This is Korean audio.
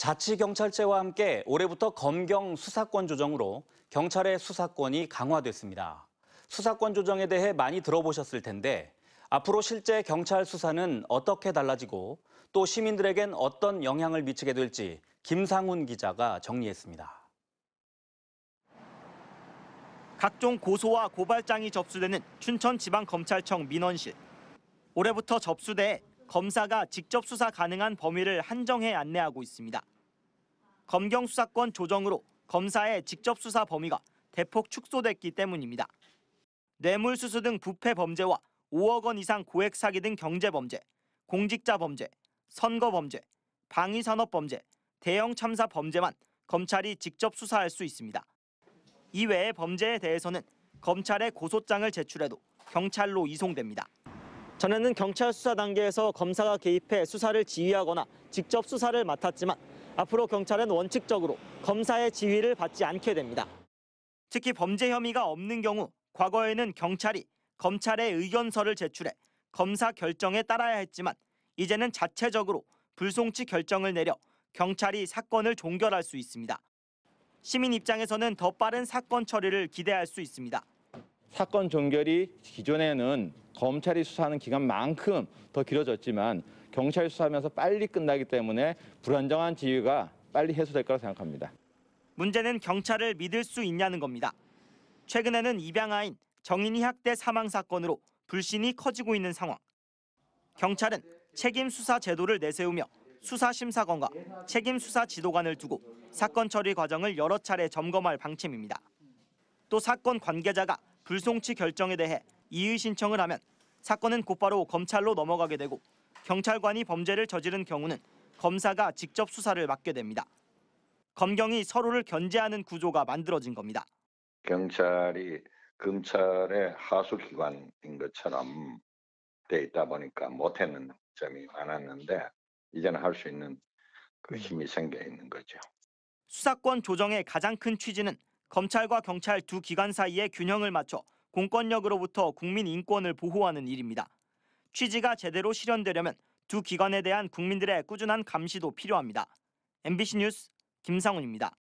자치경찰제와 함께 올해부터 검경 수사권 조정으로 경찰의 수사권이 강화됐습니다. 수사권 조정에 대해 많이 들어보셨을 텐데 앞으로 실제 경찰 수사는 어떻게 달라지고 또 시민들에겐 어떤 영향을 미치게 될지 김상훈 기자가 정리했습니다. 각종 고소와 고발장이 접수되는 춘천지방검찰청 민원실. 올해부터 접수대에 검사가 직접 수사 가능한 범위를 한정해 안내하고 있습니다. 검경 수사권 조정으로 검사의 직접 수사 범위가 대폭 축소됐기 때문입니다. 뇌물수수 등 부패 범죄와 5억 원 이상 고액 사기 등 경제범죄, 공직자 범죄, 선거 범죄, 방위산업 범죄, 대형 참사 범죄만 검찰이 직접 수사할 수 있습니다. 이외의 범죄에 대해서는 검찰에 고소장을 제출해도 경찰로 이송됩니다. 전에는 경찰 수사 단계에서 검사가 개입해 수사를 지휘하거나 직접 수사를 맡았지만 앞으로 경찰은 원칙적으로 검사의 지휘를 받지 않게 됩니다. 특히 범죄 혐의가 없는 경우 과거에는 경찰이 검찰에 의견서를 제출해 검사 결정에 따라야 했지만 이제는 자체적으로 불송치 결정을 내려 경찰이 사건을 종결할 수 있습니다. 시민 입장에서는 더 빠른 사건 처리를 기대할 수 있습니다. 사건 종결이 기존에는 검찰이 수사하는 기간만큼 더 길어졌지만 경찰이 수사하면서 빨리 끝나기 때문에 불안정한 지위가 빨리 해소될 거라고 생각합니다. 문제는 경찰을 믿을 수 있냐는 겁니다. 최근에는 입양아인 정인이 학대 사망 사건으로 불신이 커지고 있는 상황. 경찰은 책임 수사 제도를 내세우며 수사심사관과 책임 수사 지도관을 두고 사건 처리 과정을 여러 차례 점검할 방침입니다. 또 사건 관계자가 불송치 결정에 대해 이의 신청을 하면 사건은 곧바로 검찰로 넘어가게 되고 경찰관이 범죄를 저지른 경우는 검사가 직접 수사를 맡게 됩니다. 검경이 서로를 견제하는 구조가 만들어진 겁니다. 경찰이 검찰의 하수기관인 것처럼 돼 있다 보니까 못하는 점이 많았는데 이제는 할 수 있는 그 힘이 생겨 있는 거죠. 수사권 조정의 가장 큰 취지는 검찰과 경찰 두 기관 사이의 균형을 맞춰 공권력으로부터 국민 인권을 보호하는 일입니다. 취지가 제대로 실현되려면 두 기관에 대한 국민들의 꾸준한 감시도 필요합니다. MBC 뉴스 김상훈입니다.